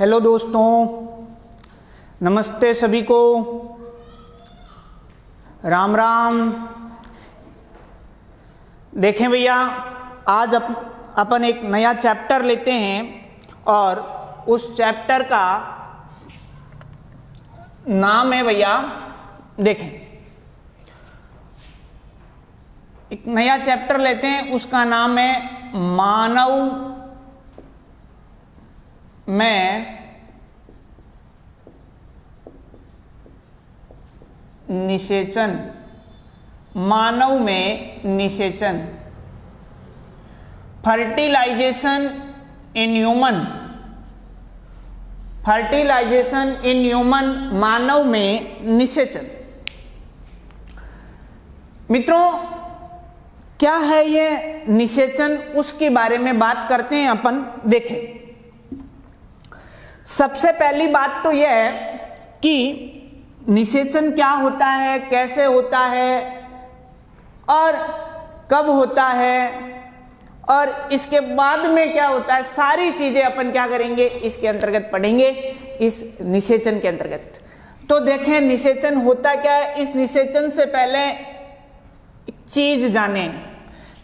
Hello दोस्तों, नमस्ते सभी को, राम राम। देखें भैया, आज अपन एक नया चैप्टर लेते हैं और उस चैप्टर का नाम है भैया, देखें एक नया चैप्टर लेते हैं, उसका नाम है मानव में निषेचन। मानव में निषेचन, fertilization in human. Fertilization in human, मानव में निषेचन। मित्रों, क्या है ये निषेचन, उसके बारे में बात करते हैं अपन। देखें, सबसे पहली बात तो यह है कि निषेचन क्या होता है, कैसे होता है और कब होता है और इसके बाद में क्या होता है, सारी चीजें अपन क्या करेंगे, इसके अंतर्गत पढ़ेंगे, इस निषेचन के अंतर्गत। तो देखें निषेचन होता क्या है। इस निषेचन से पहले एक चीज जाने।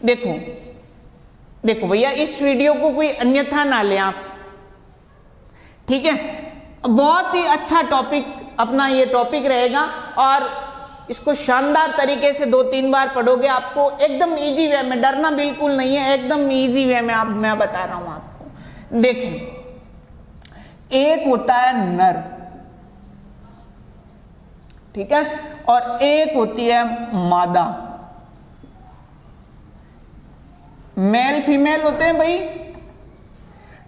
देखो भैया, इस वीडियो को कोई अन्यथा ना ले आप, ठीक है। बहुत ही अच्छा टॉपिक अपना ये टॉपिक रहेगा और इसको शानदार तरीके से 2-3 बार पढ़ोगे, आपको एकदम इजी वे में, डरना बिल्कुल नहीं है, एकदम इजी वे में मैं बता रहा हूं आपको। देखें, एक होता है नर, ठीक है, और एक होती है मादा। मेल फीमेल होते हैं भाई,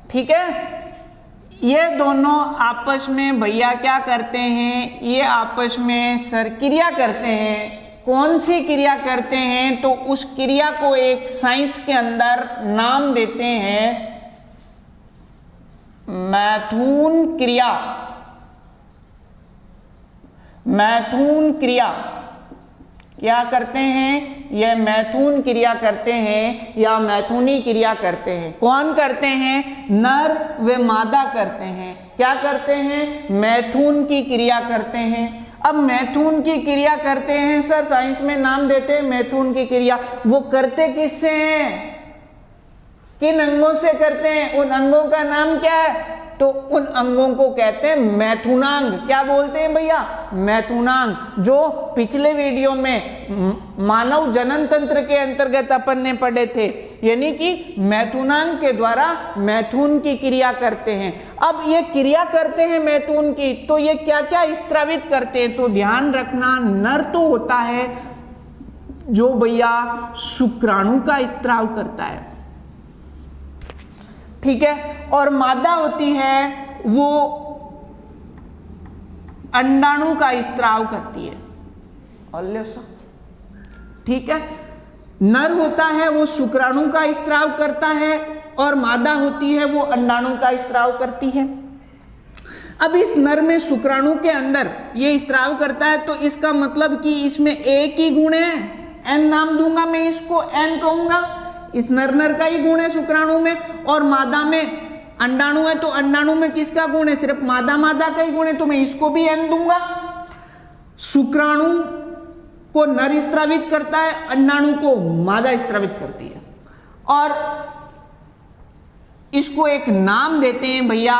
ठीक है। ये दोनों आपस में भैया क्या करते हैं, ये आपस में सर क्रिया करते हैं। कौन सी क्रिया करते हैं, तो उस क्रिया को एक साइंस के अंदर नाम देते हैं मैथुन क्रिया। मैथुन क्रिया क्या करते हैं, यह मैथुन क्रिया करते हैं या मैथुनी क्रिया करते हैं। कौन करते हैं, नर व मादा करते हैं। क्या करते हैं, मैथुन की क्रिया करते हैं। अब मैथुन की क्रिया करते हैं, सर साइंस में नाम देते हैं मैथुन की क्रिया। वो करते किससे हैं, किन अंगों से करते हैं, उन अंगों का नाम क्या है, तो उन अंगों को कहते हैं मैथुनांग। क्या बोलते हैं भैया, मैथुनांग। जो पिछले वीडियो में मानव जनन तंत्र के अंतर्गत अपन ने पढ़े थे, यानी कि मैथुनांग के द्वारा मैथुन की क्रिया करते हैं। अब ये क्रिया करते हैं मैथुन की, तो ये क्या क्या स्त्रावित करते हैं, तो ध्यान रखना, नर तो होता है जो भैया शुक्राणु का स्त्राव करता है, ठीक है, और मादा होती है वो अंडाणु का स्त्राव करती है, ठीक है। नर होता है वो शुक्राणु का स्त्राव करता है और मादा होती है वो अंडाणु का स्त्राव करती है। अब इस नर में शुक्राणु के अंदर ये स्त्राव करता है, तो इसका मतलब कि इसमें एक ही गुण है, एन नाम दूंगा मैं इसको, एन कहूंगा। इस नर का ही गुण है शुक्राणु में, और मादा में अंडाणु है, तो अंडाणु में किसका गुण है, सिर्फ मादा का ही गुण है, तो मैं इसको भी एन दूंगा। शुक्राणु को नर स्त्रावित करता है, अंडाणु को मादा स्त्रावित करती है, और इसको एक नाम देते हैं भैया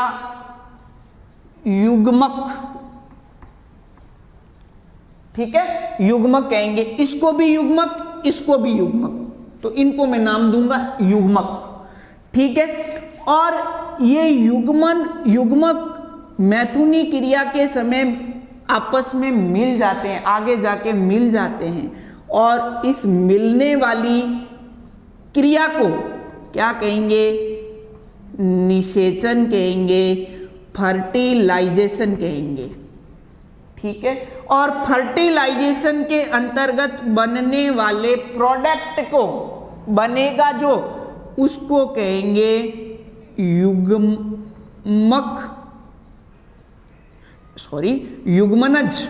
युग्मक, ठीक है, युग्मक कहेंगे। इसको भी युग्मक, इसको भी युग्मक, तो इनको मैं नाम दूंगा युग्मक, ठीक है। और ये युग्मक मैथुनी क्रिया के समय आपस में मिल जाते हैं, आगे जाके मिल जाते हैं, और इस मिलने वाली क्रिया को क्या कहेंगे, निषेचन कहेंगे, फर्टिलाइजेशन कहेंगे, ठीक है। और फर्टिलाइजेशन के अंतर्गत बनने वाले प्रोडक्ट को बनेगा जो, उसको कहेंगे युग्मनज,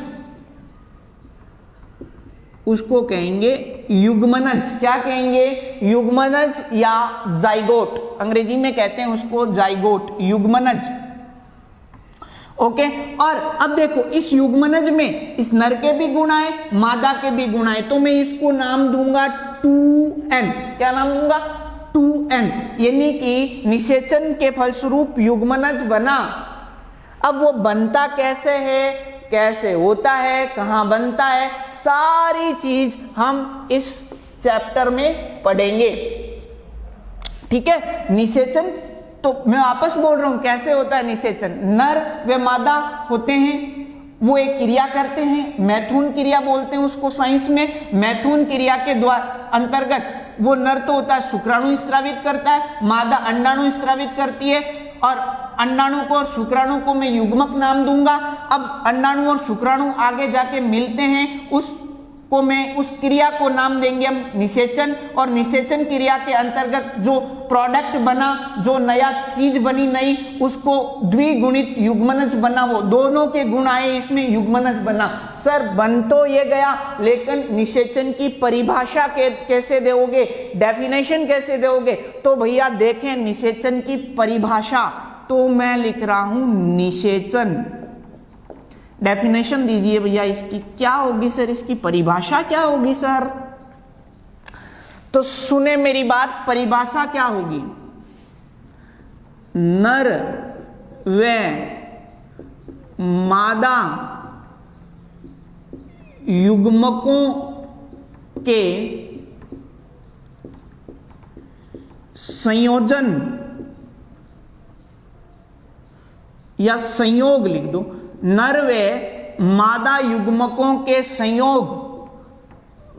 उसको कहेंगे युग्मनज। क्या कहेंगे, युग्मनज या जाइगोट, अंग्रेजी में कहते हैं उसको जाइगोट, युग्मनज, ओके। और अब देखो इस युग्मनज में इस नर के भी गुण आए, मादा के भी गुण आए, तो मैं इसको नाम दूंगा 2n। क्या नाम दूंगा? 2n, यानी कि निषेचन के फलस्वरूप युग्मनज बना। अब वो बनता कैसे है, कैसे होता है, कहां बनता है, सारी चीज हम इस चैप्टर में पढ़ेंगे। ठीक है। निषेचन तो मैं वापस बोल रहा हूं कैसे होता है निषेचन। नर व मादा होते हैं, वो एक क्रिया करते हैं, मैथुन क्रिया बोलते हैं उसको साइंस में। मैथुन क्रिया के द्वारा अंतर्गत वो नर तो होता है शुक्राणु स्त्रावित करता है, मादा अंडाणु स्त्रावित करती है, और अंडाणु को और शुक्राणु को मैं युग्मक नाम दूंगा। अब अंडाणु और शुक्राणु आगे जाके मिलते हैं, उसको मैं उस क्रिया को नाम देंगे हम निषेचन। और निषेचन क्रिया के अंतर्गत जो प्रोडक्ट बना, जो नया चीज बनी नई, उसको द्विगुणित युग्मनज बना। वो दोनों के गुण आए, इसमें युग्मनज बना। सर बन तो ये गया, लेकिन निषेचन की परिभाषा कैसे दोगे, डेफिनेशन कैसे दोगे? तो भैया देखें निषेचन की परिभाषा, तो मैं लिख रहा हूं निषेचन। डेफिनेशन दीजिए भैया इसकी, क्या होगी सर, इसकी परिभाषा क्या होगी सर? तो सुने मेरी बात, परिभाषा क्या होगी? नर व मादा युग्मकों के संयोजन या संयोग लिख दो। नर व मादा युग्मकों के संयोग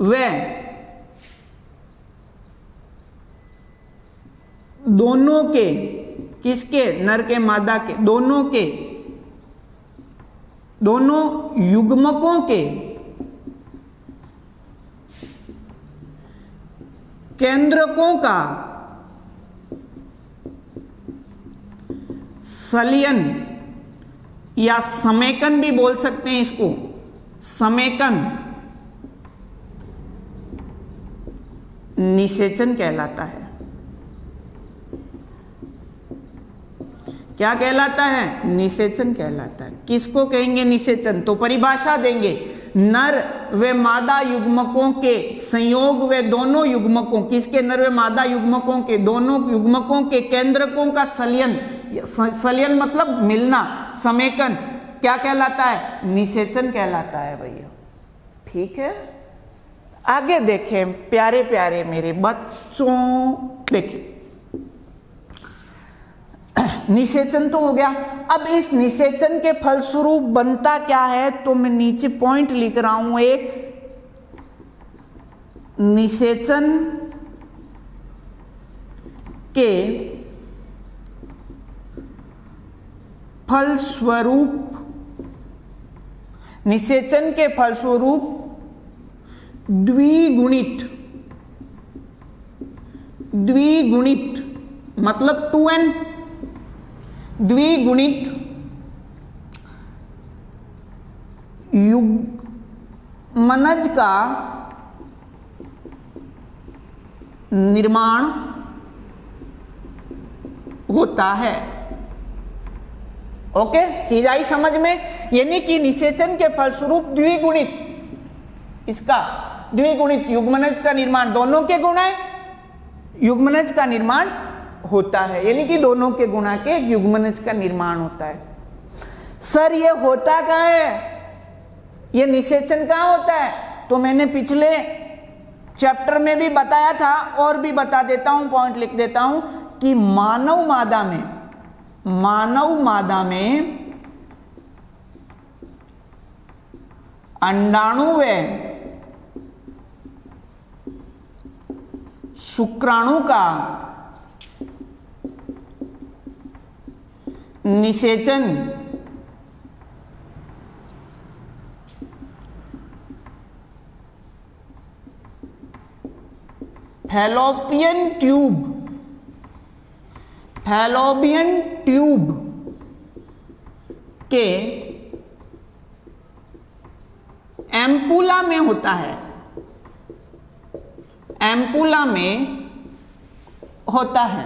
व दोनों के, किसके? नर के मादा के, दोनों के, दोनों युग्मकों के केंद्रकों का सलयन या समेकन भी बोल सकते हैं इसको, समेकन निषेचन कहलाता है। क्या कहलाता है? निषेचन कहलाता है। किसको कहेंगे निषेचन? तो परिभाषा देंगे, नर व मादा युग्मकों के संयोग व दोनों युग्मकों, किसके? नर व मादा युग्मकों के, दोनों युग्मकों के केंद्रकों का सलयन, सलयन मतलब मिलना, समेकन क्या कहलाता है? निषेचन कहलाता है भैया। ठीक है, आगे देखें प्यारे प्यारे मेरे बच्चों। देखिए निषेचन तो हो गया। अब इस निषेचन के फलस्वरूप बनता क्या है, तो मैं नीचे पॉइंट लिख रहा हूं एक, निषेचन के फलस्वरूप, निषेचन के फलस्वरूप द्विगुणित, द्विगुणित मतलब 2n, द्विगुणित युग्मनज का निर्माण होता है। ओके, चीज आई समझ में? यानी कि निषेचन के फलस्वरूप द्विगुणित, इसका द्विगुणित युग्मनज का निर्माण, दोनों के गुण है, युग्मनज का निर्माण होता है। यानी कि दोनों के गुणा के युग्मनज का निर्माण होता है। सर ये होता कहाँ है, ये निषेचन कहाँ होता है? तो मैंने पिछले चैप्टर में भी बताया था, और भी बता देता हूं, पॉइंट लिख देता हूं कि मानव मादा में, मानव मादा में अंडाणु व शुक्राणु का निषेचन फैलोपियन ट्यूब, फैलोपियन ट्यूब के एम्पुला में होता है, एम्पुला में होता है।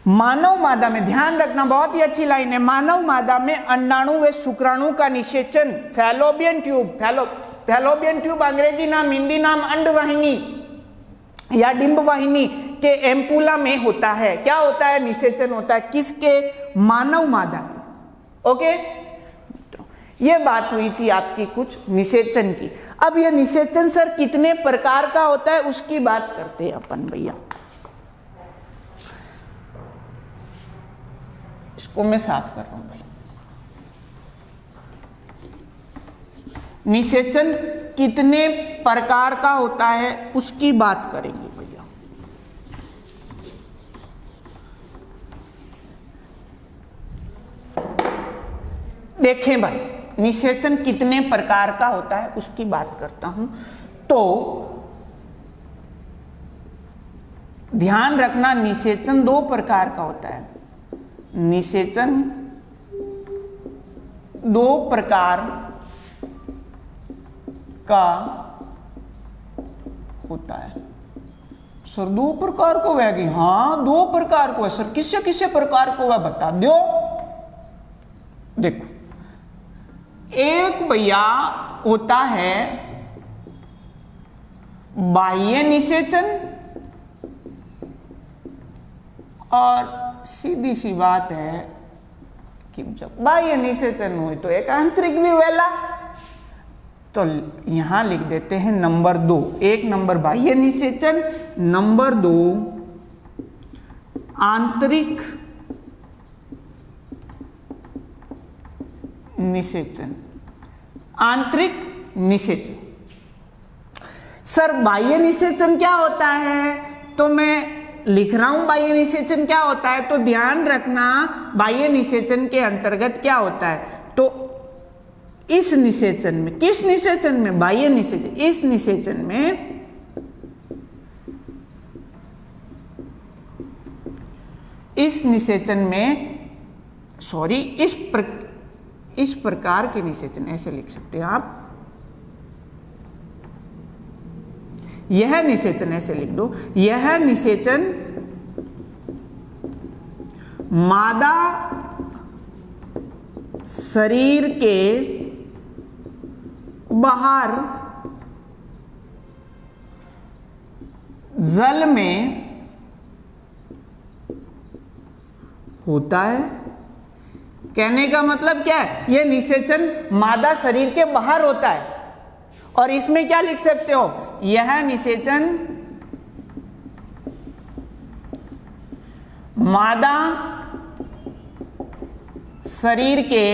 मानव मादा में, ध्यान रखना बहुत ही अच्छी लाइन है, मानव मादा में अंडाणु व शुक्राणु का निषेचन फैलोपियन ट्यूब, फैलोपियन ट्यूब अंग्रेजी नाम, हिंदी नाम अंडवाहिनी या डिंब वाहिनी के एम्पुला में होता है। क्या होता है? निषेचन होता है। किसके? मानव मादा के। ओके, ये बात हुई थी आपकी कुछ निषेचन की। अब ये निषेचन सर कितने प्रकार का होता है उसकी बात करते हैं अपन भैया। इसको मैं साफ कर रहा हूं भाई। निषेचन कितने प्रकार का होता है उसकी बात करेंगे भैया। देखें भाई, निषेचन कितने प्रकार का होता है उसकी बात करता हूं। तो ध्यान रखना, निषेचन 2 प्रकार का होता है। निषेचन 2 प्रकार का होता है। सर 2 प्रकार को है कि? हाँ 2 प्रकार को है सर। किससे किससे प्रकार को है बता दो। देखो, एक भैया होता है बाह्य निषेचन, और सीधी सी बात है कि जब बाह्य निषेचन हुई तो एक आंतरिक विवेला। तो यहां लिख देते हैं नंबर 2, 1 नंबर बाह्य निषेचन, नंबर 2 आंतरिक निषेचन। आंतरिक निषेचन सर बाह्य निषेचन क्या होता है? तो मैं लिख रहा हूं बाह्य निषेचन क्या होता है। तो ध्यान रखना, बाह्य निषेचन के अंतर्गत क्या होता है। तो इस निषेचन में, किस निषेचन में? बाह्य निषेचन। इस निषेचन में इस प्रकार के निषेचन, ऐसे लिख सकते हैं आप। यह निषेचन, ऐसे लिख दो, यह निषेचन मादा शरीर के बाहर जल में होता है। कहने का मतलब क्या है? यह निषेचन मादा शरीर के बाहर होता है। और इसमें क्या लिख सकते हो? यह निषेचन मादा शरीर के,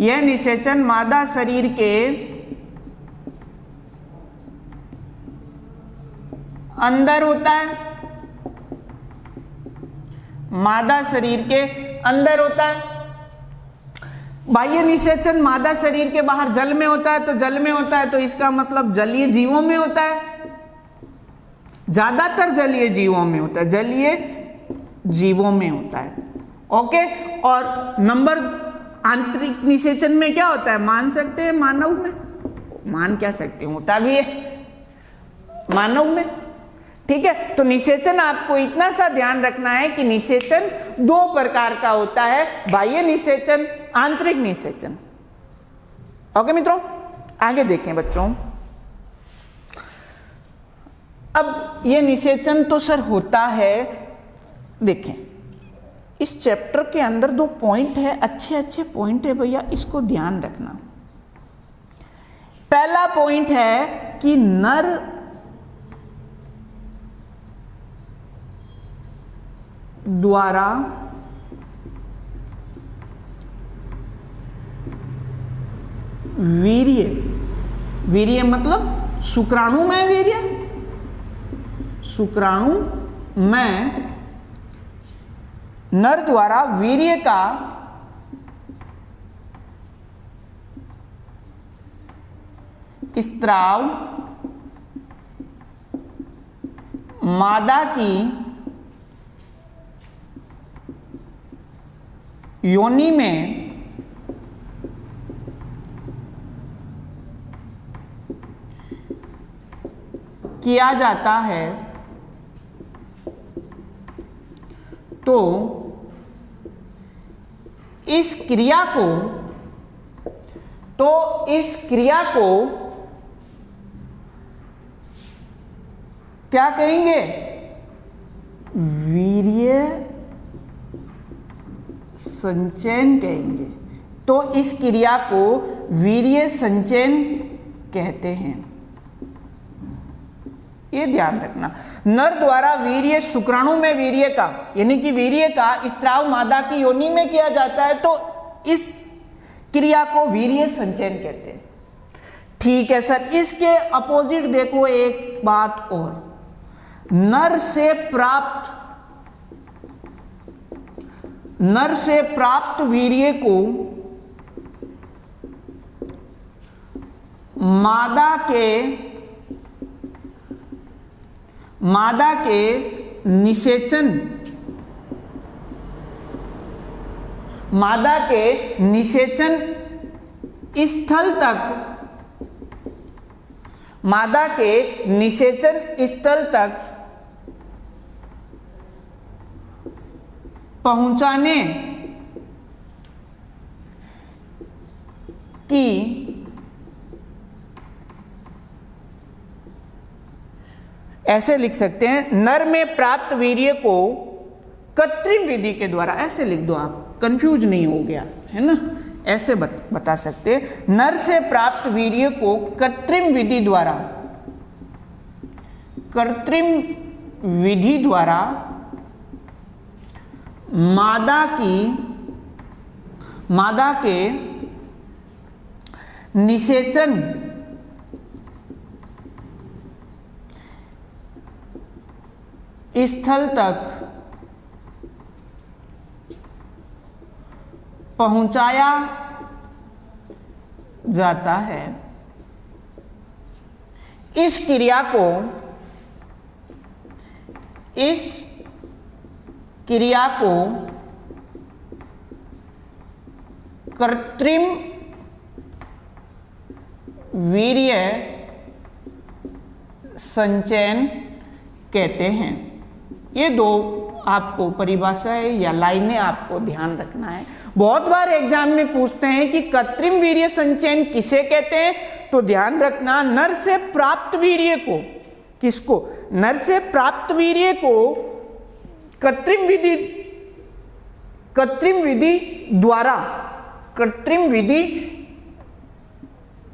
यह निषेचन मादा शरीर के अंदर होता है। मादा शरीर के अंदर होता है। बाह्य निषेचन मादा शरीर के बाहर जल में होता है। तो जल में होता है तो इसका मतलब जलीय जीवों में होता है, ज्यादातर जलीय जीवों में होता है, जलीय जीवों में होता है। ओके, और नंबर आंतरिक निषेचन में क्या होता है? मान सकते हैं मानव में, मान क्या सकते हैं, होता भी है मानव में। ठीक है, तो निषेचन आपको इतना सा ध्यान रखना है कि निषेचन 2 प्रकार का होता है, बाह्य निषेचन, आंतरिक निषेचन। ओके मित्रों, आगे देखें बच्चों। अब ये निषेचन तो सर होता है, देखें इस चैप्टर के अंदर 2 पॉइंट है, अच्छे अच्छे पॉइंट है भैया, इसको ध्यान रखना। पहला पॉइंट है कि नर द्वारा वीर्य, वीर्य मतलब शुक्राणु में वीर्य, शुक्राणु में नर द्वारा वीर्य का स्त्राव मादा की योनि में किया जाता है, तो इस क्रिया को क्या कहेंगे? वीर्य संचयन कहेंगे। तो इस क्रिया को वीर्य संचयन कहते हैं, ये ध्यान रखना। नर द्वारा वीर्य शुक्राणु में वीर्य का, यानी कि वीर्य का स्त्राव मादा की योनि में किया जाता है, तो इस क्रिया को वीर्य संचयन कहते हैं। ठीक है सर, इसके अपोजिट देखो एक बात और, नर से प्राप्त वीर्य को मादा के निषेचन स्थल तक पहुंचाने की ऐसे लिख सकते हैं, नर में प्राप्त वीर्य को कृत्रिम विधि के द्वारा, ऐसे लिख दो आप, कंफ्यूज नहीं हो गया है ना, ऐसे बता सकते हैं, नर से प्राप्त वीर्य को कृत्रिम विधि द्वारा मादा के निषेचन स्थल तक पहुंचाया जाता है। इस क्रिया को कृत्रिम वीर्य संचयन कहते हैं। ये दो आपको परिभाषाएं या लाइनें आपको ध्यान रखना है। बहुत बार एग्जाम में पूछते हैं कि कृत्रिम वीर्य संचयन किसे कहते हैं, तो ध्यान रखना, नर से प्राप्त वीर्य को, किसको? नर से प्राप्त वीर्य को कृत्रिम विधि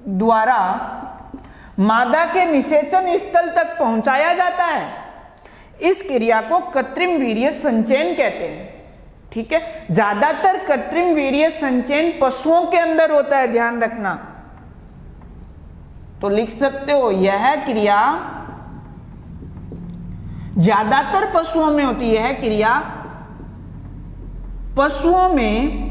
द्वारा मादा के निषेचन स्थल तक पहुंचाया जाता है। इस क्रिया को कृत्रिम वीर्य संचयन कहते हैं। ठीक है, ज्यादातर कृत्रिम वीर्य संचयन पशुओं के अंदर होता है, ध्यान रखना। तो लिख सकते हो, यह क्रिया ज्यादातर पशुओं में होती है, यह क्रिया पशुओं में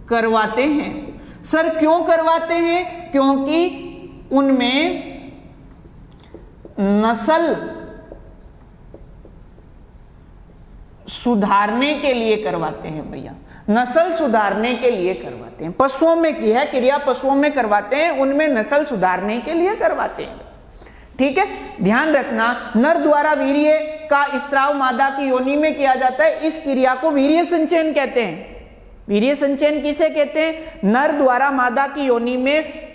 करवाते हैं। सर क्यों करवाते हैं? क्योंकि उनमें नस्ल सुधारने के लिए करवाते हैं भैया, नस्ल सुधारने के लिए करवाते हैं। पशुओं में की है क्रिया, पशुओं में करवाते हैं, उनमें नस्ल सुधारने के लिए करवाते हैं। ठीक है, ध्यान रखना, नर द्वारा वीर्य का स्त्राव मादा की योनि में किया जाता है। इस क्रिया को वीर्य संचयन कहते हैं। वीर्य संचयन किसे कहते हैं? नर द्वारा मादा की योनि में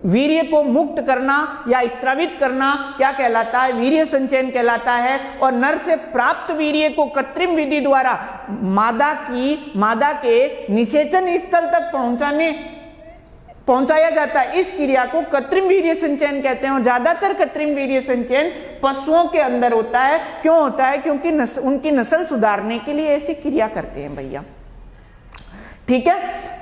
वीर्य को मुक्त करना या स्त्रावित करना क्या कहलाता है? वीर्य संचयन कहलाता है। और नर से प्राप्त वीर्य को कृत्रिम विधि द्वारा मादा के निषेचन स्थल तक पहुंचाया जाता है। इस क्रिया को कृत्रिम वीर्य संचयन कहते हैं। और ज्यादातर कृत्रिम वीर्य संचयन पशुओं के अंदर होता है। क्यों होता है? क्योंकि उनकी नस्ल सुधारने के लिए ऐसी क्रिया करते हैं भैया। ठीक है,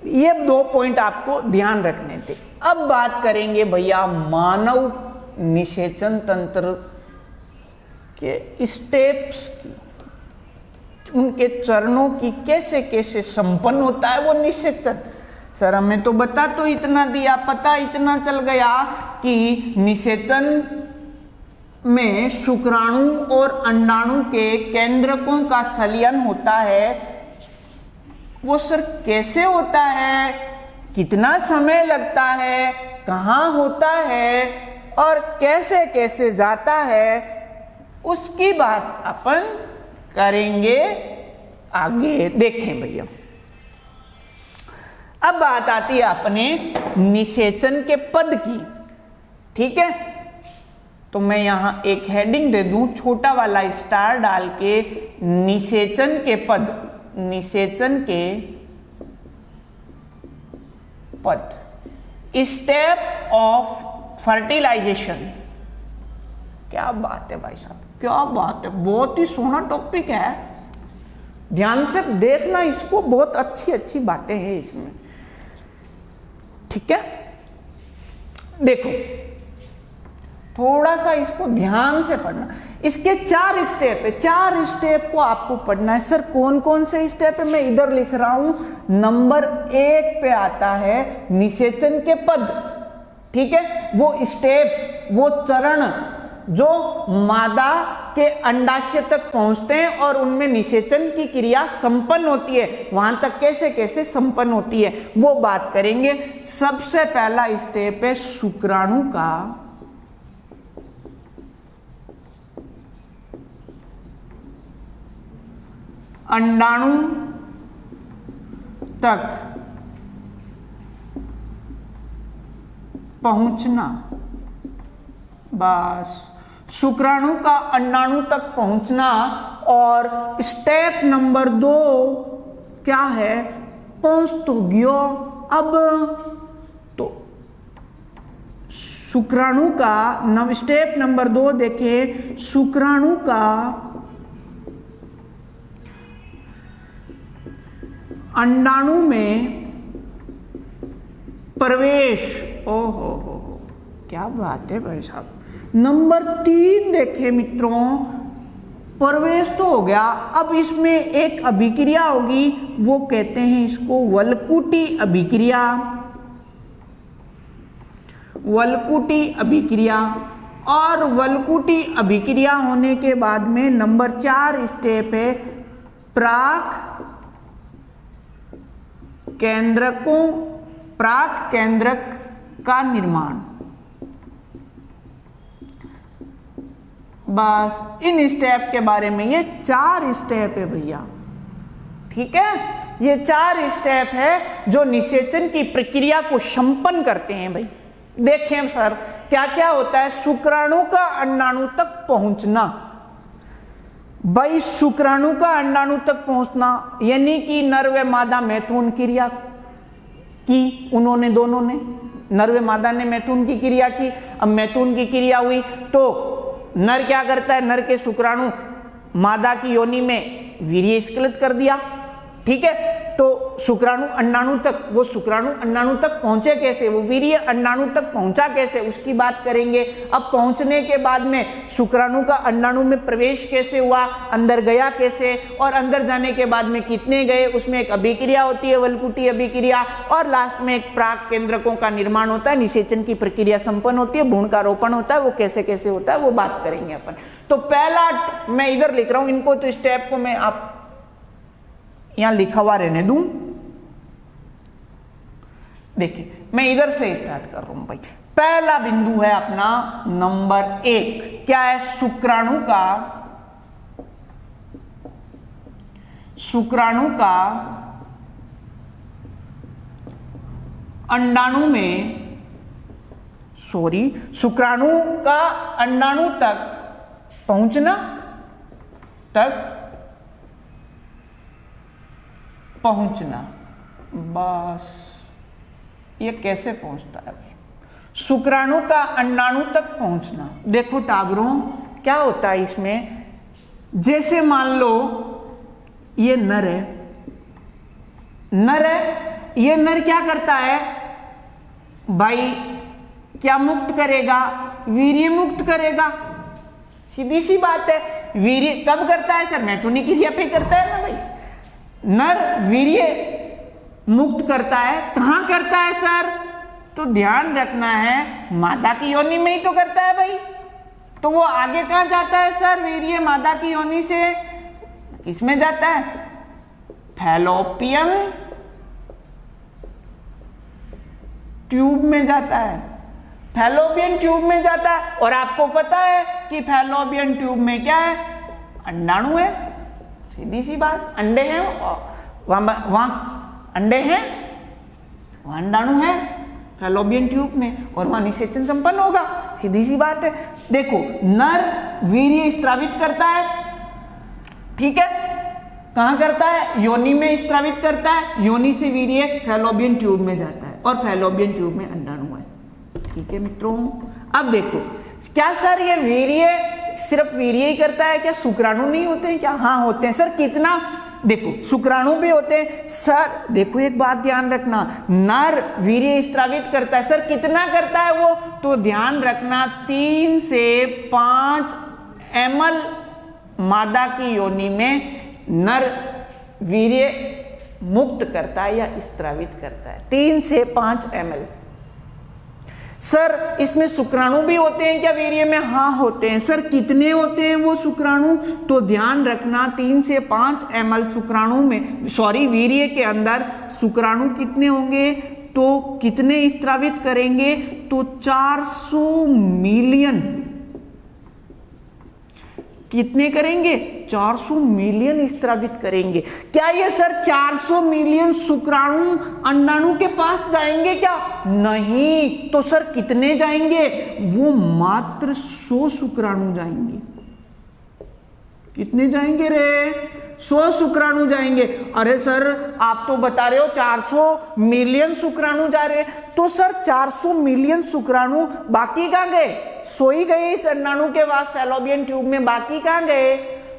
ये 2 पॉइंट आपको ध्यान रखने थे। अब बात करेंगे भैया मानव निषेचन तंत्र के स्टेप्स की, उनके चरणों की, कैसे कैसे संपन्न होता है वो निषेचन। सर हमें तो बता तो इतना दिया, पता इतना चल गया कि निषेचन में शुक्राणु और अंडाणु के केंद्रकों का संलयन होता है। वो सर कैसे होता है, कितना समय लगता है, कहाँ होता है और कैसे कैसे जाता है उसकी बात अपन करेंगे आगे। देखें भैया, अब बात आती है अपने निषेचन के पद की। ठीक है, तो मैं यहां एक हेडिंग दे दूं, छोटा वाला स्टार डाल के, निषेचन के पद, निषेचन के पद, स्टेप ऑफ फर्टिलाइजेशन। क्या बात है भाई साहब, क्या बात है, बहुत ही सोना टॉपिक है, ध्यान से देखना इसको, बहुत अच्छी अच्छी बातें हैं इसमें। ठीक है, देखो थोड़ा सा इसको ध्यान से पढ़ना। इसके 4 स्टेप है, 4 स्टेप को आपको पढ़ना है। सर कौन कौन से स्टेप है, मैं इधर लिख रहा हूं। नंबर 1 पे आता है निषेचन के पद। ठीक है, वो स्टेप, वो चरण जो मादा के अंडाशय तक पहुंचते हैं और उनमें निषेचन की क्रिया संपन्न होती है, वहां तक कैसे कैसे संपन्न होती है वो बात करेंगे। सबसे पहला स्टेप है शुक्राणु का अंडाणु तक पहुंचना। बस, शुक्राणु का अंडाणु तक पहुंचना। और स्टेप नंबर 2 क्या है, पहुंच तो गयो। अब तो शुक्राणु का स्टेप नंबर 2 देखें, शुक्राणु का अंडाणु में प्रवेश। ओहो हो, क्या बात है भाई साहब। नंबर 3 देखें मित्रों, प्रवेश तो हो गया, अब इसमें एक अभिक्रिया होगी, वो कहते हैं इसको वल्कुटी अभिक्रिया। वल्कुटी अभिक्रिया। और वल्कुटी अभिक्रिया होने के बाद में नंबर 4 स्टेप है प्राक केंद्रकों, प्राक केंद्रक का निर्माण। बस इन स्टेप के बारे में, ये 4 स्टेप है भैया। ठीक है, ये 4 स्टेप है जो निषेचन की प्रक्रिया को संपन्न करते हैं भाई। देखें सर क्या क्या होता है, शुक्राणु का अंडाणु तक पहुंचना। भाई शुक्राणु का अंडाणु तक पहुंचना यानी कि नर व मादा मैथुन क्रिया की, उन्होंने दोनों ने, नर व मादा ने मैथुन की क्रिया की। अब मैथुन की क्रिया हुई तो नर क्या करता है, नर के शुक्राणु मादा की योनि में वीर्य स्खलित कर दिया। ठीक है, तो शुक्राणु अंडाणु तक, वो शुक्राणु अंडाणु तक पहुंचे कैसे, वो वीर्य अंडाणु तक पहुंचा कैसे, उसकी बात करेंगे। अब पहुंचने के बाद में शुक्राणु का अंडाणु में प्रवेश कैसे हुआ, अंदर गया कैसे, और अंदर जाने के बाद में कितने गए, उसमें एक अभिक्रिया होती है वल्कुटी अभिक्रिया, और लास्ट में एक प्राक केंद्रकों का निर्माण होता है, निषेचन की प्रक्रिया संपन्न होती है, भ्रूण का रोपण होता है, वो कैसे कैसे होता है वो बात करेंगे अपन। तो पहला मैं इधर लिख रहा हूं, इनको तो स्टेप को मैं आप यहां लिखा हुआ रहने दूं। देखिए मैं इधर से स्टार्ट कर रहा हूं भाई। पहला बिंदु है अपना नंबर 1, क्या है, शुक्राणु का अंडाणु में, शुक्राणु का अंडाणु तक पहुंचना, बस ये कैसे पहुंचता है भाई, शुक्राणु का अंडाणु तक पहुंचना। देखो टागरों क्या होता है इसमें, जैसे मान लो ये नर है, ये नर क्या करता है भाई, क्या मुक्त करेगा, वीर्य मुक्त करेगा। सीधी सी बात है, वीर्य कब करता है सर, मैथुनी क्रिया पे करता है ना भाई। नर वीर्य मुक्त करता है, कहां करता है सर, तो ध्यान रखना है मादा की योनि में ही तो करता है भाई। तो वो आगे कहां जाता है सर, वीर्य मादा की योनि से किसमें जाता है, फैलोपियन ट्यूब में जाता है। फैलोपियन ट्यूब में जाता है। और आपको पता है कि फैलोपियन ट्यूब में क्या है, अंडाणु है, सीधी सी बात, अंडे हैं, वहां अंडे हैं, वहां अंडाणु है फैलोपियन ट्यूब में, और वहां निषेचन संपन्न होगा, सीधी सी बात है। देखो, नर वीर्य स्त्रावित करता है, ठीक है, कहां करता है, योनि में स्त्रावित करता है, योनि से वीर्य फैलोपियन ट्यूब में जाता है, और फैलोपियन ट्यूब में अंडाणु है, ठीक है मित्रों। अब देखो, क्या सर ये वीर्य सिर्फ वीर्य ही करता है क्या, शुक्राणु नहीं होते हैं क्या? हाँ होते हैं सर। कितना, देखो शुक्राणु भी होते हैं सर। देखो एक बात ध्यान रखना, नर वीर्य स्त्रावित करता है सर, कितना करता है वो, तो ध्यान रखना 3 से 5 ml मादा की योनि में नर वीर्य मुक्त करता है या स्त्रावित करता है, 3 से 5 ml। सर इसमें शुक्राणु भी होते हैं क्या वीर्य में? हाँ होते हैं सर। कितने होते हैं वो शुक्राणु, तो ध्यान रखना 3 से 5 ml शुक्राणु में, सॉरी वीर्य के अंदर शुक्राणु कितने होंगे, तो कितने स्त्रावित करेंगे, तो 400 मिलियन, कितने करेंगे, 400 मिलियन स्त्रावित करेंगे। क्या ये सर 400 मिलियन शुक्राणु अंडाणु के पास जाएंगे क्या? नहीं। तो सर कितने जाएंगे, वो मात्र 100 शुक्राणु जाएंगे। कितने जाएंगे रे, 100 शुक्राणु जाएंगे। अरे सर आप तो बता रहे हो 400 मिलियन शुक्राणु जा रहे, तो सर 400 मिलियन शुक्राणु बाकी कहां गए, सो ही गए इस अंडाणु के पास फैलोपियन ट्यूब में, बाकी कहां गए?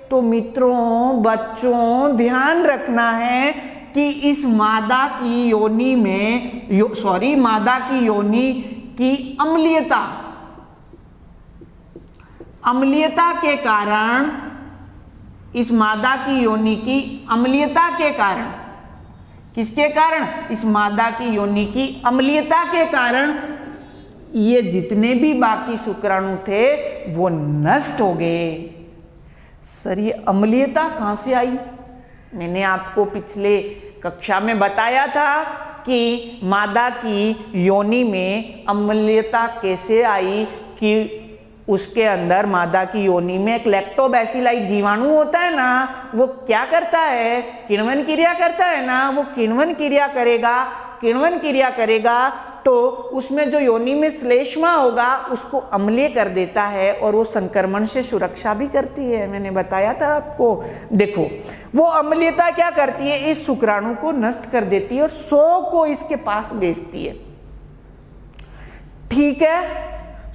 तो मित्रों बच्चों ध्यान रखना है कि इस मादा की योनि में, सॉरी मादा की योनि की अम्लीयता के कारण, इस मादा की योनि की अम्लीयता के कारण, किसके कारण, इस मादा की योनि की अम्लीयता के कारण ये जितने भी बाकी शुक्राणु थे वो नष्ट हो गए। सर ये अम्लीयता कहां से आई? मैंने आपको पिछले कक्षा में बताया था कि मादा की योनि में अम्लीयता कैसे आई, कि उसके अंदर मादा की योनि में एक लैक्टोबैसिलाई जीवाणु होता है ना, वो क्या करता है, किण्वन क्रिया करता है ना, वो किण्वन क्रिया करेगा तो उसमें जो योनि में श्लेष्मा होगा उसको अम्लीय कर देता है, और वो संक्रमण से सुरक्षा भी करती है, मैंने बताया था आपको। देखो वो अम्लीयता क्या करती है, इस शुक्राणु को नष्ट कर देती है और 100 को इसके पास भेजती है, ठीक है,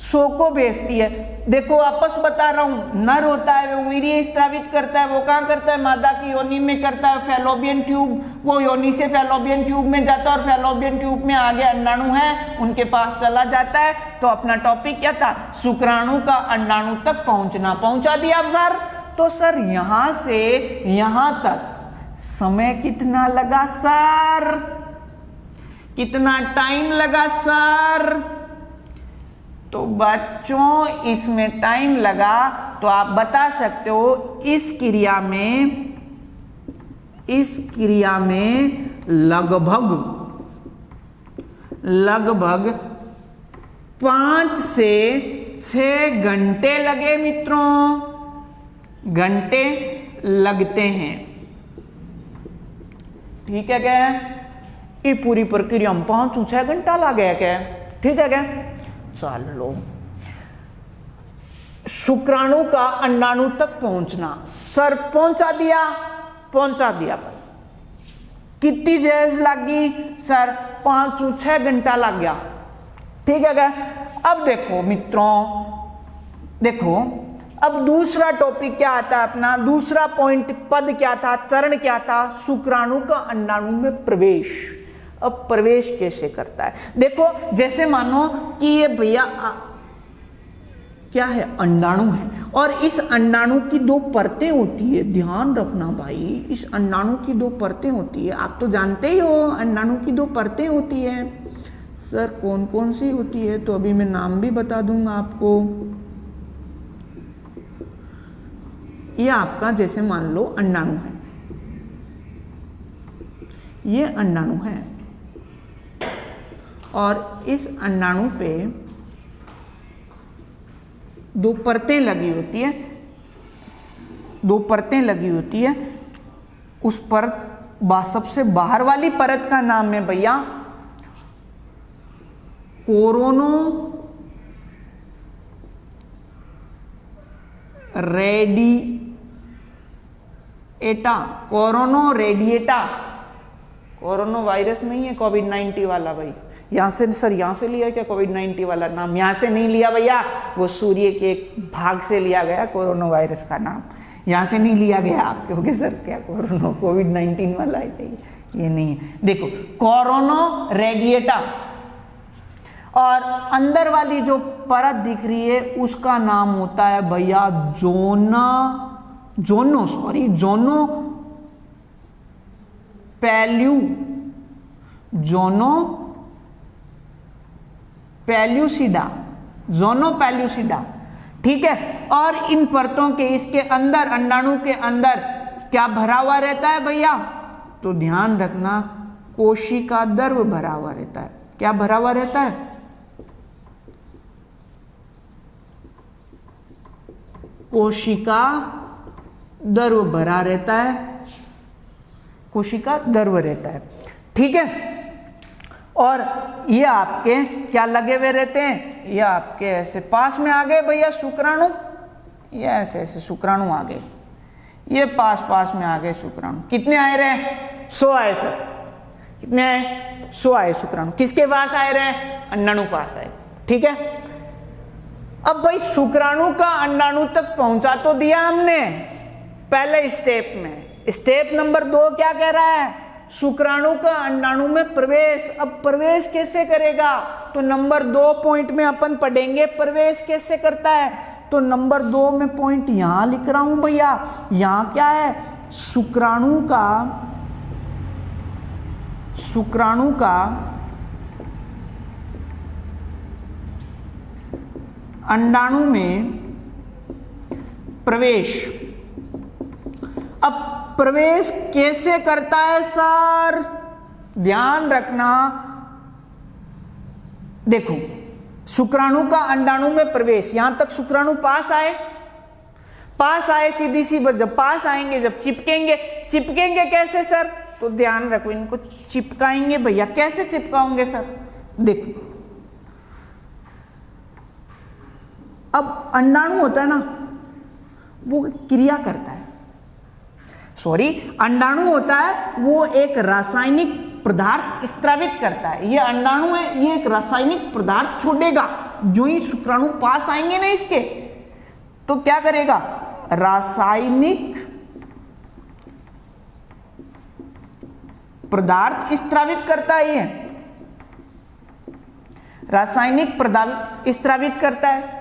100 को भेजती है। देखो वापस बता रहा हूं, नर होता है वो वीर्य स्त्रावित करता है, वो कहां करता है, मादा की योनि में करता है, फैलोपियन ट्यूब, वो योनि से फैलोपियन ट्यूब में जाता है, और फैलोपियन ट्यूब में आगे अंडाणु है उनके पास चला जाता है। तो अपना टॉपिक क्या था, शुक्राणु का अंडाणु तक पहुंचना, पहुंचा दिया सर। तो सर यहां से यहां तक समय कितना लगा सर, कितना टाइम लगा सर? तो बच्चों इसमें टाइम लगा, तो आप बता सकते हो इस क्रिया में लगभग 5 से 6 घंटे लगे मित्रों, घंटे लगते हैं, ठीक है क्या? ये पूरी प्रक्रिया में 5 से 6 घंटा लगे क्या, ठीक है क्या? चलो, शुक्राणु का अंडाणु तक पहुंचना, सर पहुंचा दिया पर कितनी देर लगी सर? 5 से 6 घंटा लग गया, ठीक है क्या? अब देखो मित्रों, देखो अब दूसरा टॉपिक क्या आता है अपना, दूसरा पॉइंट पद क्या था, चरण क्या था, शुक्राणु का अंडाणु में प्रवेश। अब प्रवेश कैसे करता है, देखो जैसे मानो कि ये भैया क्या है, अंडाणु है, और इस अंडाणु की 2 परतें होती है, ध्यान रखना भाई, इस अंडाणु की 2 परतें होती है, आप तो जानते ही हो अंडाणु की 2 परतें होती है। सर कौन कौन सी होती है, तो अभी मैं नाम भी बता दूंगा आपको। ये आपका जैसे मान लो अंडाणु है, ये अंडाणु है, और इस अंडाणु पे दो परतें लगी होती है, दो परतें लगी होती है, उस परत सबसे बाहर वाली परत का नाम है भैया corona radiata, corona radiata. Corona virus नहीं है कोविड-19 वाला भाई, यहां से सर यहां से लिया क्या कोविड-19 वाला नाम? यहां से नहीं लिया भैया, वो सूर्य के एक भाग से लिया गया कोरोना वायरस का नाम, यहां से नहीं लिया गया। आप कहोगे सर क्या कोरोना कोविड-19 वाला है? ये नहीं है। देखो कोरोना रेडिएटा, और अंदर वाली जो परत दिख रही है उसका नाम होता है भैया जोनो पैल्यूसिडा, ठीक है। और इन परतों के इसके अंदर अंडाणु के अंदर क्या भरा हुआ रहता है भैया? तो ध्यान रखना कोशिका द्रव्य भरा हुआ रहता है। क्या भरा हुआ रहता है? कोशिका द्रव्य भरा रहता है, कोशिका द्रव्य रहता है, ठीक है। और ये आपके क्या लगे हुए रहते हैं? ये आपके ऐसे पास में आ गए भैया शुक्राणु, ये ऐसे ऐसे शुक्राणु आ गए, ये पास में आ गए शुक्राणु। कितने आए रहे? 100 आए सर। कितने आए? 100 आए शुक्राणु। किसके पास आए रहे? अंडाणु पास आए, ठीक है। अब भाई शुक्राणु का अंडाणु तक पहुंचा तो दिया हमने पहले स्टेप में। स्टेप नंबर 2 क्या कह रहा है? शुक्राणु का अंडाणु में प्रवेश। अब प्रवेश कैसे करेगा? तो नंबर 2 पॉइंट में अपन पढ़ेंगे प्रवेश कैसे करता है। तो नंबर 2 में पॉइंट यहां लिख रहा हूं भैया। यहां क्या है? शुक्राणु का अंडाणु में प्रवेश। अब प्रवेश कैसे करता है सर? ध्यान रखना, देखो शुक्राणु का अंडाणु में प्रवेश, यहां तक शुक्राणु पास आए सीधी सी बात। जब पास आएंगे, जब चिपकेंगे कैसे सर? तो ध्यान रखो, इनको चिपकाएंगे भैया। कैसे चिपकाओगे सर? देखो अब अंडाणु होता है ना, वो क्रिया करता है, अंडाणु होता है वो एक रासायनिक पदार्थ स्रावित करता है। ये अंडाणु है, ये एक रासायनिक पदार्थ छोड़ेगा। जो ही शुक्राणु पास आएंगे ना इसके, तो क्या करेगा? रासायनिक पदार्थ स्रावित करता है। ये रासायनिक पदार्थ स्रावित करता है।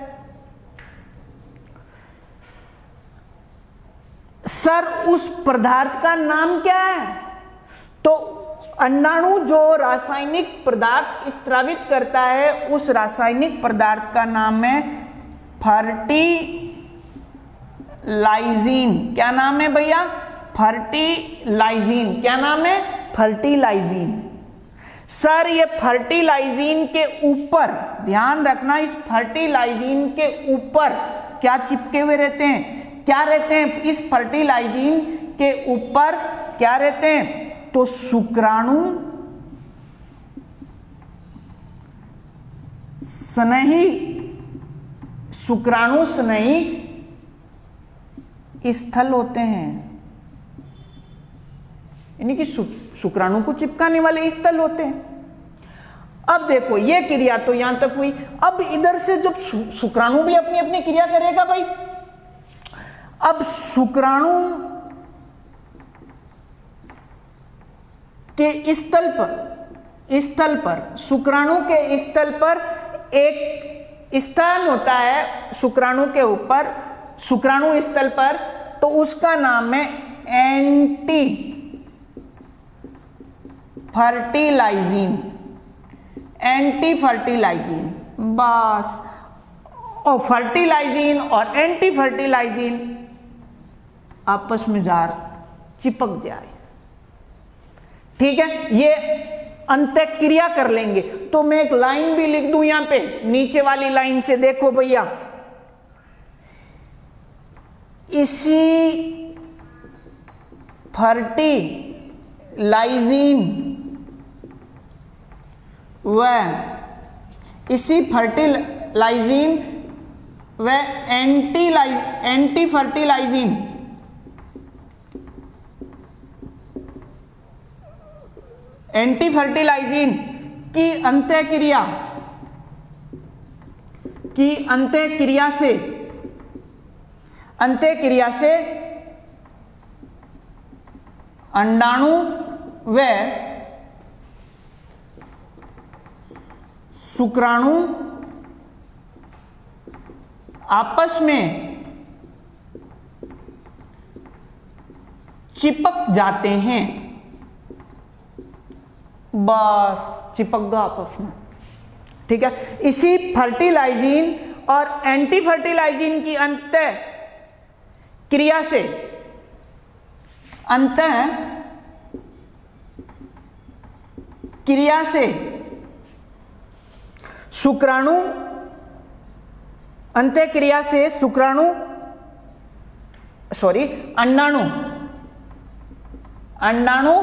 सर उस पदार्थ का नाम क्या है? तो अंडाणु जो रासायनिक पदार्थ स्रावित करता है, उस रासायनिक पदार्थ का नाम है फर्टिलाइजीन। क्या नाम है भैया? फर्टिलाइजीन। क्या नाम है? फर्टिलाइजीन। सर ये फर्टिलाइजीन के ऊपर, ध्यान रखना, इस फर्टिलाइजीन के ऊपर क्या चिपके हुए रहते हैं? क्या रहते हैं? इस फर्टिलाइजीन के ऊपर क्या रहते हैं? तो शुक्राणु स्नेही स्थल होते हैं, यानी कि शुक्राणु को चिपकाने वाले स्थल होते हैं। अब देखो ये क्रिया तो यहां तक हुई। अब इधर से जब शुक्राणु भी अपनी अपनी क्रिया करेगा भाई, अब शुक्राणु के स्थल पर शुक्राणु के स्थल पर एक स्थान होता है शुक्राणु के ऊपर, शुक्राणु स्थल पर, तो उसका नाम है एंटी फर्टिलाइजीन। बस, और फर्टिलाइजीन और एंटी फर्टिलाइजीन आपस में चिपक जाए, ठीक है। ये अंतःक्रिया कर लेंगे। तो मैं एक लाइन भी लिख दूं यहां पे, नीचे वाली लाइन से देखो भैया, इसी फर्टिलाइजिन व एंटी फर्टिलाइजिन की अंत्यक्रिया से अंडाणु व शुक्राणु आपस में चिपक जाते हैं। बस चिपक दो आपस में, ठीक है। इसी फर्टिलाइजिन और एंटी फर्टिलाइजिन की अंत क्रिया से शुक्राणु अंडाणु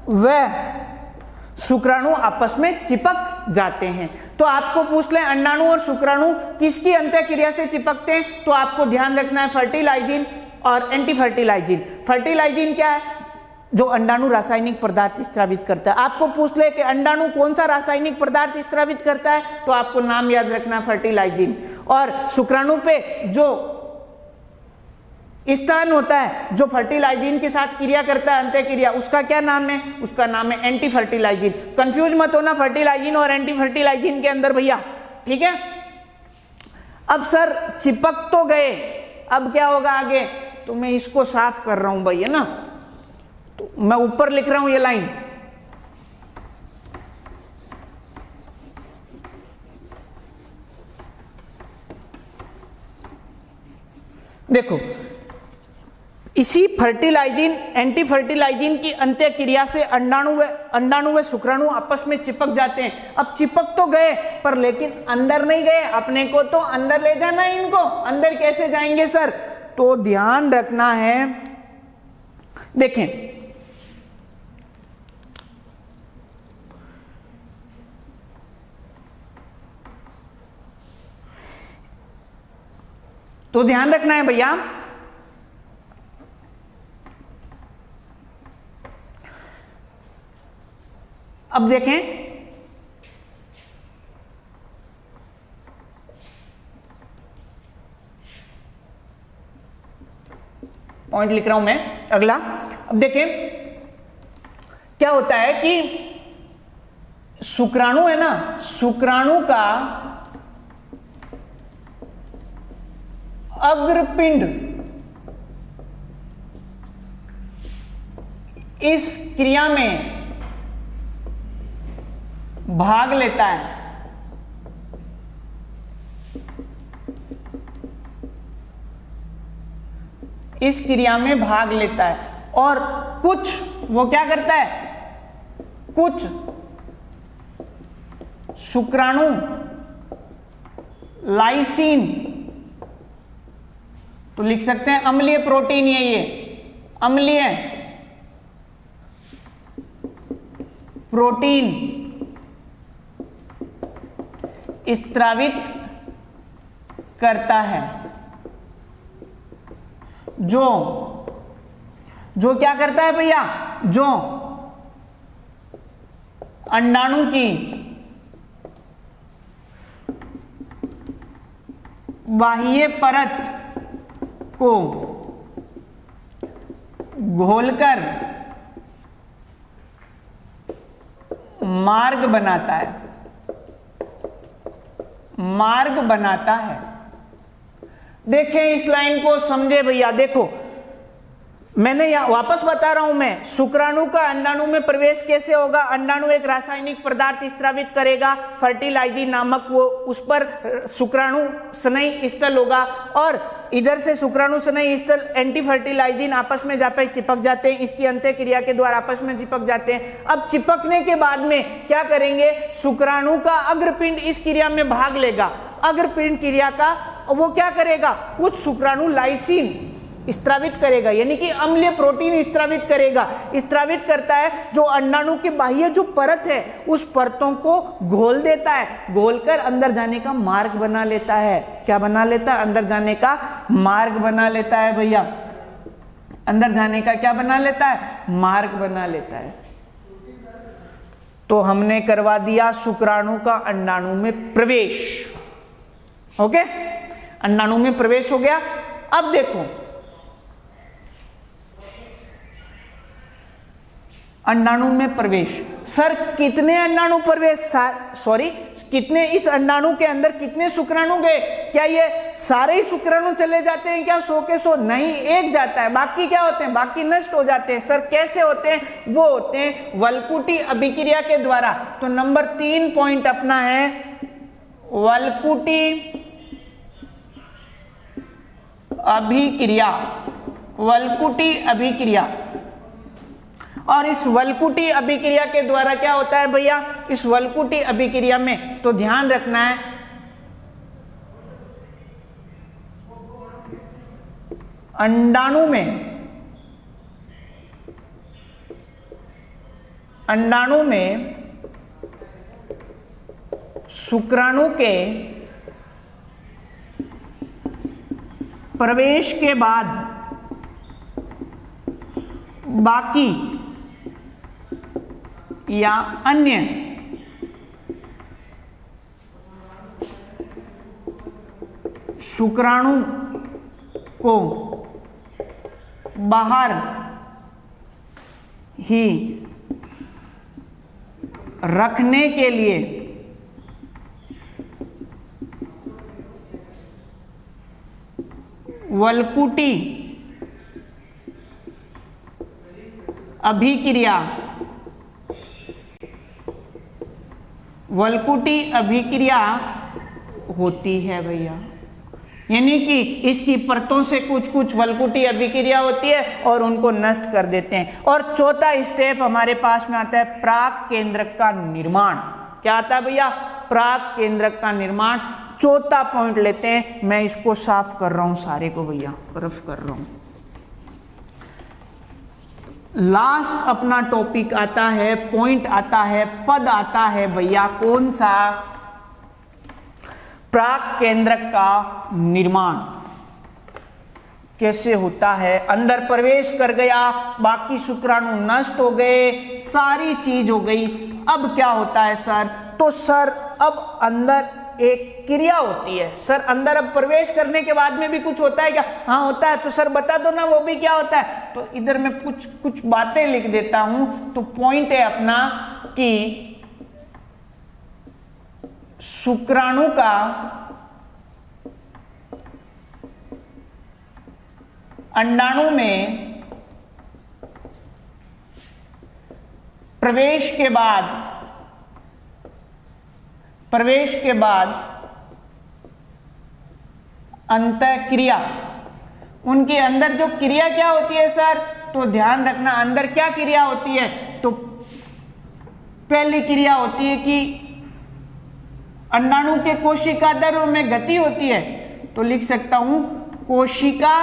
व शुक्राणु आपस में चिपक जाते हैं। तो आपको पूछ ले अंडाणु और शुक्राणु किसकी अंत्यक्रिया से चिपकते हैं, तो आपको ध्यान रखना है फर्टिलाइजिन और एंटी फर्टिलाइजिन। फर्टिलाइजिन क्या है, जो अंडाणु रासायनिक पदार्थ स्रावित करता है। आपको पूछ ले कि अंडाणु कौन सा रासायनिक पदार्थ स्रावित करता है, तो आपको नाम याद रखना है फर्टिलाइजिन। और शुक्राणु पे जो स्थान होता है जो फर्टिलाइजिन के साथ क्रिया करता है अंत्यक्रिया, उसका क्या नाम है, उसका नाम है एंटी फर्टिलाइजिन। कंफ्यूज मत होना फर्टिलाइजिन और एंटी फर्टिलाइजिन के अंदर भैया, ठीक है। अब सर चिपक तो गए, अब क्या होगा आगे, तो मैं इसको साफ कर रहा हूं भैया ना, तो मैं ऊपर लिख रहा हूं ये लाइन, देखो इसी फर्टिलाइजिन एंटी फर्टिलाइजिन की अंत्यक्रिया से अंडाणु व शुक्राणु आपस में चिपक जाते हैं। अब चिपक तो गए पर लेकिन अंदर नहीं गए, अपने को तो अंदर ले जाना है इनको। अंदर कैसे जाएंगे सर, तो ध्यान रखना है, देखें तो ध्यान रखना है भैया, अब देखें पॉइंट लिख रहा हूं मैं अगला। अब देखें क्या होता है कि शुक्राणु है ना, शुक्राणु का अग्रपिंड इस क्रिया में भाग लेता है। इस क्रिया में भाग लेता है और कुछ वो क्या करता है, कुछ शुक्राणु लाइसिन, तो लिख सकते हैं अम्लीय प्रोटीन है ये, अम्लीय प्रोटीन स्त्रावित करता है, जो क्या करता है भैया, जो अंडाणु की बाह्य परत को घोलकर मार्ग बनाता है। देखें इस लाइन को समझे भैया, देखो मैंने यहां वापस बता रहा हूं मैं, शुक्राणु का अंडाणु में प्रवेश कैसे होगा, अंडाणु एक रासायनिक पदार्थ स्रावित करेगा फर्टिलाइजिन नामक, वो उस पर शुक्राणु स्नेही स्थल होगा और इधर से शुक्राणु स्नेही स्थल एंटी फर्टिलाइजिन आपस में जाकर चिपक जाते हैं, इसकी अंत्यक्रिया के द्वारा आपस में चिपक जाते हैं। अब चिपकने के बाद में क्या करेंगे, शुक्राणु का अग्रपिंड इस क्रिया में भाग लेगा। अग्रपिंड क्रिया का वो क्या करेगा, कुछ शुक्राणु लाइसिन स्त्रावित करेगा, यानी कि अम्लीय प्रोटीन स्त्रावित करेगा। स्त्रावित करता है जो अंडाणु के बाह्य जो परत है उस परतों को घोल देता है, घोलकर अंदर जाने का मार्ग बना लेता है। क्या बना लेता है? अंदर जाने का मार्ग बना लेता है भैया। अंदर जाने का क्या बना लेता है? मार्ग बना लेता है। तो हमने करवा दिया शुक्राणु का अंडाणु में प्रवेश। ओके, अंडाणु में प्रवेश हो गया। अब देखो अंडाणु में प्रवेश, सर कितने अंडाणु प्रवेश, सॉरी कितने, इस अंडाणु के अंदर कितने शुक्राणु गए? क्या ये सारे ही शुक्राणु चले जाते हैं क्या 100 के 100? नहीं, एक जाता है, बाकी क्या होते हैं? बाकी नष्ट हो जाते हैं। सर कैसे होते हैं? वो होते हैं वल्कुटी अभिक्रिया के द्वारा। तो नंबर 3 पॉइंट अपना है वल्कुटी अभिक्रिया। वल्कुटी अभिक्रिया, और इस वल्कुटी अभिक्रिया के द्वारा क्या होता है भैया? इस वल्कुटी अभिक्रिया में तो ध्यान रखना है अंडाणु में शुक्राणु के प्रवेश के बाद बाकी या अन्य शुक्राणु को बाहर ही रखने के लिए वल्कुटी अभिक्रिया होती है भैया। यानी कि इसकी परतों से कुछ कुछ वल्कुटी अभिक्रिया होती है और उनको नष्ट कर देते हैं। और चौथा स्टेप हमारे पास में आता है प्राक केंद्रक का निर्माण। क्या आता है भैया? प्राक केंद्रक का निर्माण। चौथा पॉइंट लेते हैं, मैं इसको साफ कर रहा हूं सारे को भैया, रफ कर रहा हूं। लास्ट अपना टॉपिक आता है, पॉइंट आता है, पद आता है भैया, कौन सा? प्राक केंद्रक का निर्माण कैसे होता है? अंदर प्रवेश कर गया, बाकी शुक्राणु नष्ट हो गए, सारी चीज हो गई। अब क्या होता है सर? तो सर अब अंदर एक क्रिया होती है। सर अंदर अब प्रवेश करने के बाद में भी कुछ होता है क्या? हाँ होता है। तो सर बता दो ना वो भी क्या होता है। तो इधर मैं कुछ बातें लिख देता हूं। तो पॉइंट है अपना कि शुक्राणु का अंडाणु में प्रवेश के बाद अंतःक्रिया, उनके अंदर जो क्रिया क्या होती है सर? तो ध्यान रखना अंदर क्या क्रिया होती है। तो पहली क्रिया होती है कि अंडाणु के कोशिका द्रव्य में गति होती है। तो लिख सकता हूं कोशिका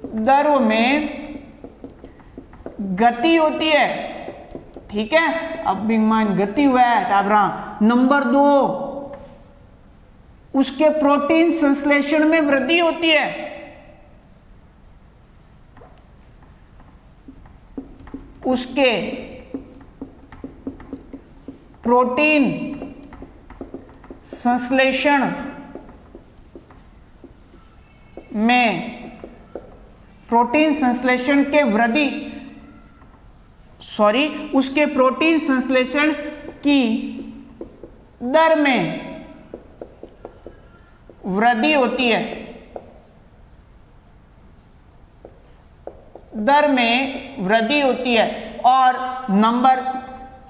द्रव्य में गति होती है। ठीक है, अब विमान गति हुआ है ताबरा। नंबर 2, उसके प्रोटीन संश्लेषण में वृद्धि होती है। उसके प्रोटीन संश्लेषण में, प्रोटीन संश्लेषण के वृद्धि, उसके प्रोटीन संश्लेषण की दर में वृद्धि होती है। दर में वृद्धि होती है। और नंबर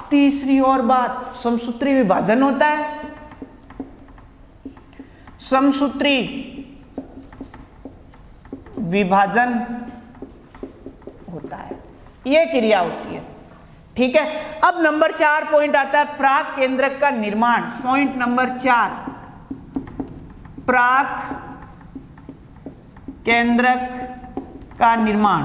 तीसरी और बात, समसूत्री विभाजन होता है। समसूत्री विभाजन होता है, यह क्रिया होती है। ठीक है, अब नंबर 4 पॉइंट आता है प्राक केंद्रक का निर्माण। पॉइंट नंबर 4, प्राक केंद्रक का निर्माण,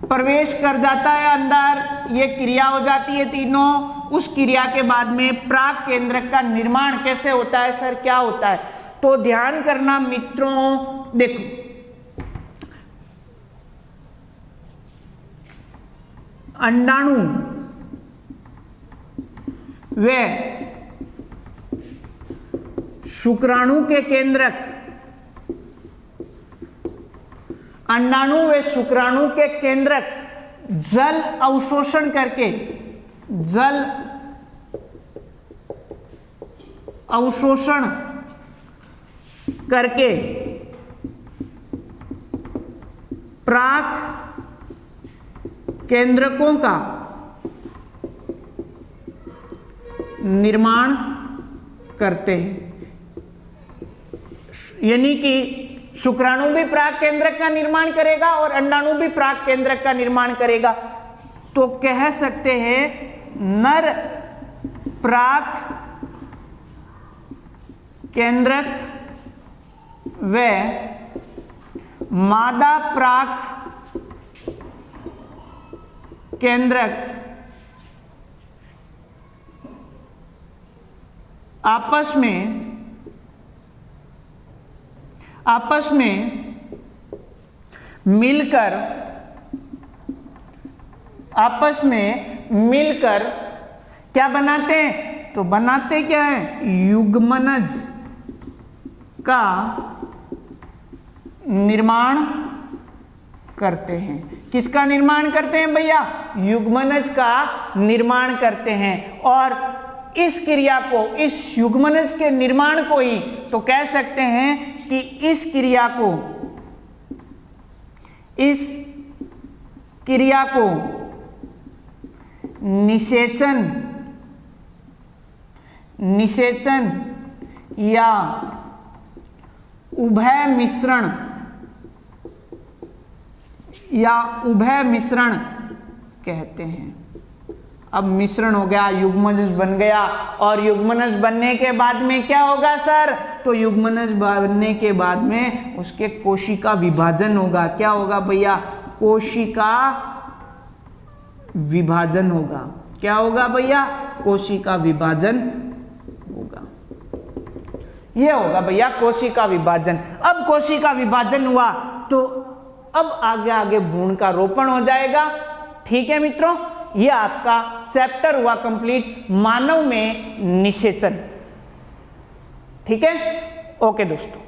प्रवेश कर जाता है अंदर, ये क्रिया हो जाती है तीनों। उस क्रिया के बाद में प्राक केंद्रक का निर्माण कैसे होता है सर, क्या होता है? तो ध्यान करना मित्रों, देखो अंडाणु व शुक्राणु के केंद्रक, अंडाणु व शुक्राणु के केंद्रक जल अवशोषण करके, जल अवशोषण करके प्राक केंद्रकों का निर्माण करते हैं। यानी कि शुक्राणु भी प्राक केंद्रक का निर्माण करेगा और अंडाणु भी प्राक केंद्रक का निर्माण करेगा। तो कह सकते हैं नर प्राक केंद्रक व मादा प्राक केंद्रक आपस में मिलकर क्या बनाते हैं? तो बनाते क्या है? युग्मनज का निर्माण करते हैं। किसका निर्माण करते हैं भैया? युग्मनज का निर्माण करते हैं। और इस क्रिया को, इस युग्मनज के निर्माण को ही तो कह सकते हैं कि इस क्रिया को निषेचन या उभय मिश्रण कहते हैं। अब मिश्रण हो गया, युग्मनज बन गया, और युग्मनज बनने के बाद में क्या होगा सर? तो युग्मनज बनने के बाद में उसके कोशिका विभाजन होगा। क्या होगा भैया? कोशिका विभाजन होगा। क्या होगा भैया? कोशिका विभाजन होगा। यह होगा भैया कोशिका विभाजन। अब कोशिका विभाजन हुआ तो अब आगे भ्रूण का रोपण हो जाएगा। ठीक है मित्रों, ये आपका चैप्टर हुआ कंप्लीट, मानव में निषेचन। ठीक है, ओके दोस्तों।